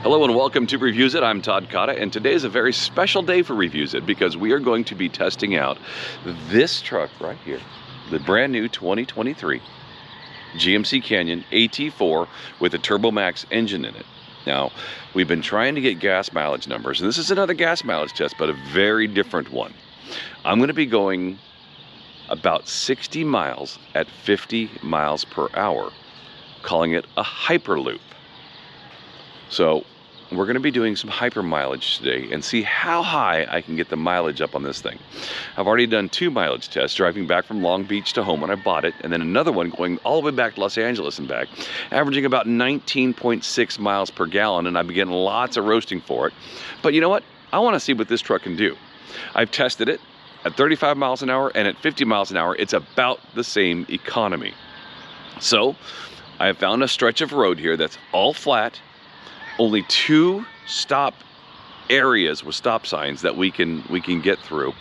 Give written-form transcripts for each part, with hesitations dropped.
Hello and welcome to Reviews It. I'm Todd Cotta, and today is a very special day for Reviews It because we are going to be testing out this truck right here, the brand new 2023 GMC Canyon AT4 with a TurboMax engine in it. Now, we've been trying to get gas mileage numbers, and this is another gas mileage test, but a very different one. I'm going to be going about 60 miles at 50 miles per hour, calling it a Hyperloop. So we're going to be doing some hyper mileage today and see how high I can get the mileage up on this thing. I've already done 2 mileage tests, driving back from Long Beach to home when I bought it, and then another one going all the way back to Los Angeles and back, averaging about 19.6 miles per gallon, and I've been getting lots of roasting for it. But you know what? I want to see what this truck can do. I've tested it at 35 miles an hour, and at 50 miles an hour, it's about the same economy. So I have found a stretch of road here that's all flat, only 2 stop areas with stop signs that we can get through,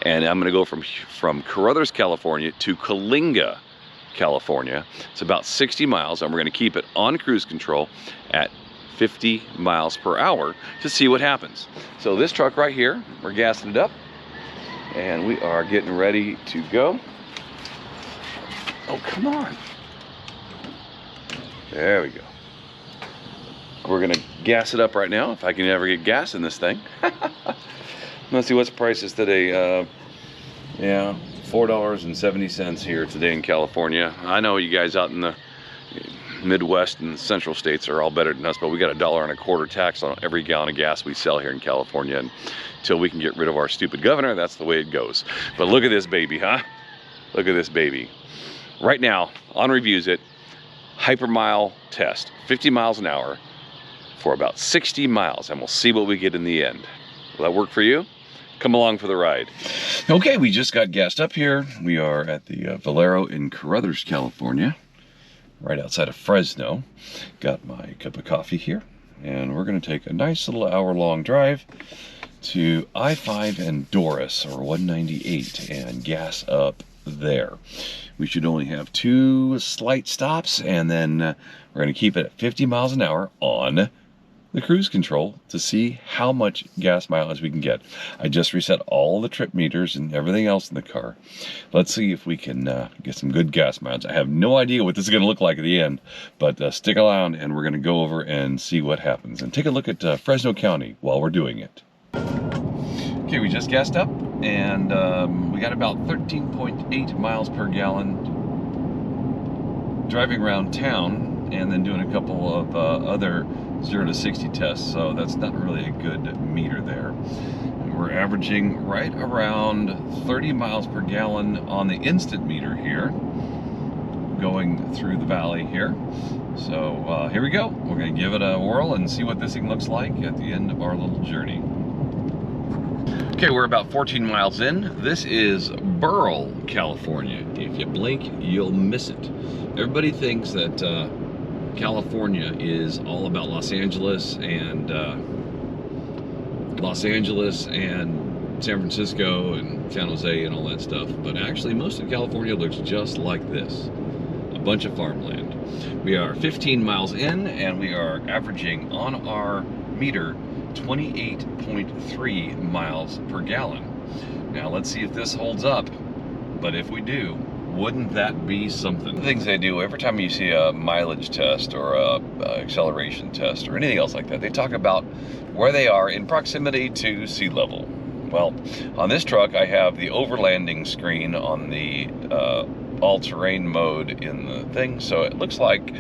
and I'm going to go from Carruthers, California to Coalinga, California. It's about 60 miles, and we're going to keep it on cruise control at 50 miles per hour to see what happens. So this truck right here, we're gassing it up, and we are getting ready to go. Oh, come on. There we go. We're gonna gas it up right now, if I can ever get gas in this thing. Let's see what's the prices today. Yeah, $4.70 here today in California. I know you guys out in the Midwest and Central states are all better than us, but we got $1.25 tax on every gallon of gas we sell here in California. And until we can get rid of our stupid governor, that's the way it goes. But look at this baby, huh? Look at this baby. Right now, on Reviews It, hypermile test, 50 miles an hour, for about 60 miles, and we'll see what we get in the end. Will that work for you? Come along for the ride. Okay, we just got gassed up here. We are at the Valero in Carruthers, California, right outside of Fresno. Got my cup of coffee here, and we're gonna take a nice little hour-long drive to I-5 and Doris, or 198, and gas up there. We should only have 2 slight stops, and then we're gonna keep it at 50 miles an hour on the cruise control to see how much gas mileage we can get. I just reset all the trip meters and everything else in the car. Let's see if we can get some good gas mileage. I have no idea what this is going to look like at the end, but stick around and we're going to go over and see what happens. And take a look at Fresno County while we're doing it. Okay, we just gassed up, and we got about 13.8 miles per gallon driving around town, and then doing a couple of other 0 to 60 tests, so that's not really a good meter there. And we're averaging right around 30 miles per gallon on the instant meter here, going through the valley here. So here we go. We're going to give it a whirl and see what this thing looks like at the end of our little journey. Okay, we're about 14 miles in. This is Burrell, California. If you blink, you'll miss it. Everybody thinks that California is all about Los Angeles and San Francisco and San Jose and all that stuff, but actually most of California looks just like this, a bunch of farmland. We are 15 miles in, and we are averaging on our meter 28.3 miles per gallon. Now let's see if this holds up, but if we do, wouldn't that be something? The things they do every time you see a mileage test or a acceleration test or anything else like that, they talk about where they are in proximity to sea level. Well, on this truck, I have the overlanding screen on the all-terrain mode in the thing, so it looks like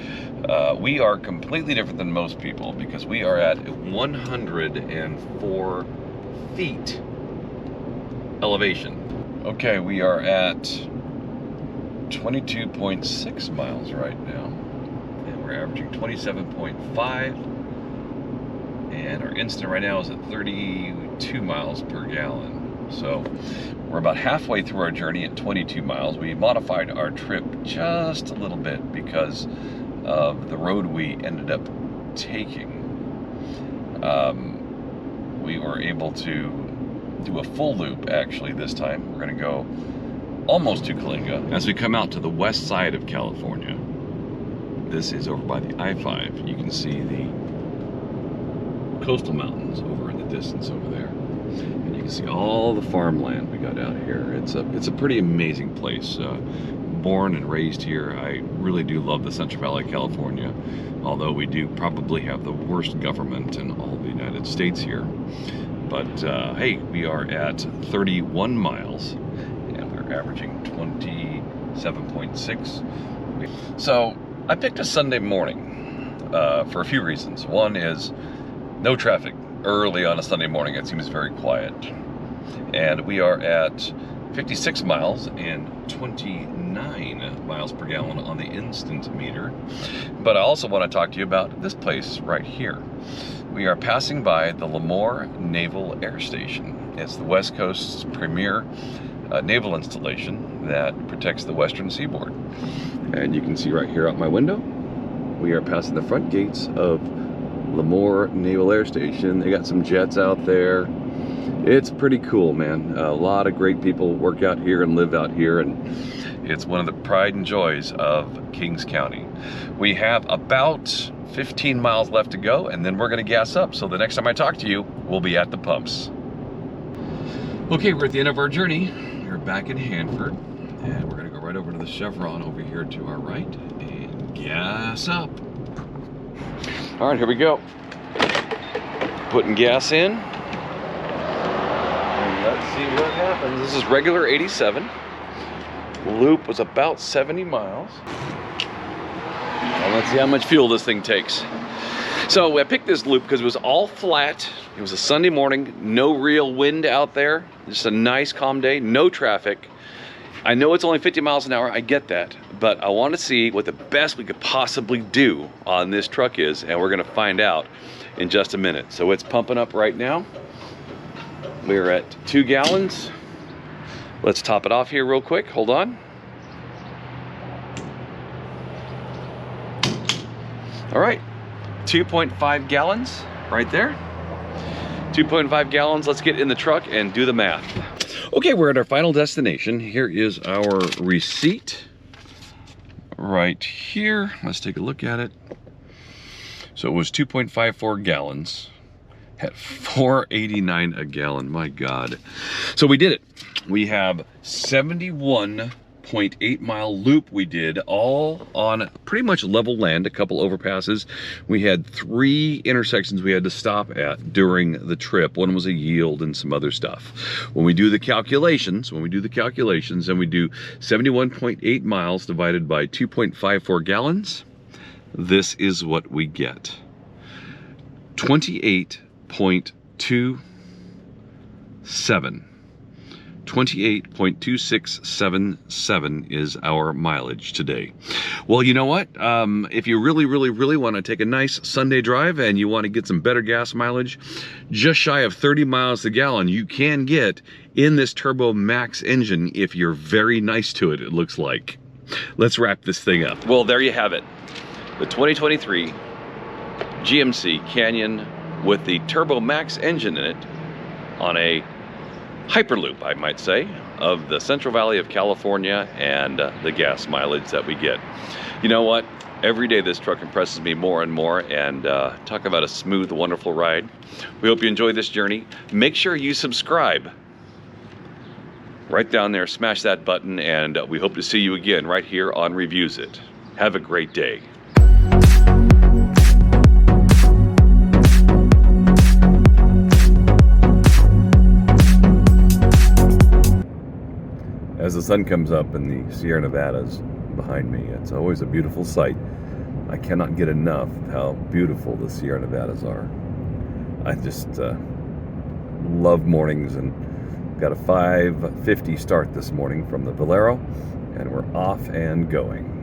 we are completely different than most people because we are at 104 feet elevation. Okay, we are at 22.6 miles right now, and we're averaging 27.5, and our instant right now is at 32 miles per gallon. So we're about halfway through our journey at 22 miles. We modified our trip just a little bit because of the road we ended up taking. We were able to do a full loop actually this time. We're going to go almost to Coalinga. As we come out to the west side of California, this is over by the I-5. You can see the coastal mountains over in the distance over there. And you can see all the farmland we got out here. It's a pretty amazing place. Born and raised here, I really do love the Central Valley of California, although we do probably have the worst government in all the United States here. But hey, we are at 31 miles and we're averaging 27.6. So I picked a Sunday morning for a few reasons. One is no traffic early on a Sunday morning. It seems very quiet. And we are at 56 miles and 29 miles per gallon on the instant meter. But I also want to talk to you about this place right here. We are passing by the Lemoore Naval Air Station. It's the West Coast's premier naval installation that protects the western seaboard. And you can see right here out my window, we are passing the front gates of Lemoore Naval Air Station. They got some jets out there. It's pretty cool, man. A lot of great people work out here and live out here, and it's one of the pride and joys of Kings County. We have about 15 miles left to go, and then we're gonna gas up. So the next time I talk to you, we'll be at the pumps. Okay, we're at the end of our journey. We're back in Hanford, and we're gonna go right over to the Chevron over here to our right and gas up. All right, here we go. Putting gas in. And let's see what happens. This is regular 87. Loop was about 70 miles. Well, let's see how much fuel this thing takes. So I picked this loop because it was all flat. It was a Sunday morning, no real wind out there. Just a nice calm day, no traffic. I know it's only 50 miles an hour, I get that, but I want to see what the best we could possibly do on this truck is, and we're gonna find out in just a minute. So it's pumping up right now. We're at 2 gallons. Let's top it off here real quick, hold on. All right, 2.5 gallons right there. 2.5 gallons, let's get in the truck and do the math. Okay, we're at our final destination. Here is our receipt right here. Let's take a look at it. So it was 2.54 gallons at $4.89 a gallon, my God. So we did it. We have 71.8 mile loop we did, all on pretty much level land, a couple overpasses. We had 3 intersections we had to stop at during the trip. One was a yield and some other stuff. When we do the calculations, and we do 71.8 miles divided by 2.54 gallons, this is what we get. 28.27. 28.2677 is our mileage today. Well, you know what? If you really want to take a nice Sunday drive and you want to get some better gas mileage, just shy of 30 miles a gallon you can get in this Turbo Max engine if you're very nice to it, it looks like. Let's wrap this thing up. Well, there you have it. The 2023 GMC Canyon with the Turbo Max engine in it on a Hyperloop, I might say, of the Central Valley of California and the gas mileage that we get. You know what? Every day this truck impresses me more and more, and talk about a smooth, wonderful ride. We hope you enjoy this journey. Make sure you subscribe. Right down there, smash that button, and we hope to see you again right here on Reviews It. Have a great day. As the sun comes up in the Sierra Nevadas behind me, it's always a beautiful sight. I cannot get enough of how beautiful the Sierra Nevadas are. I just love mornings, and got a 5:50 start this morning from the Valero, and we're off and going.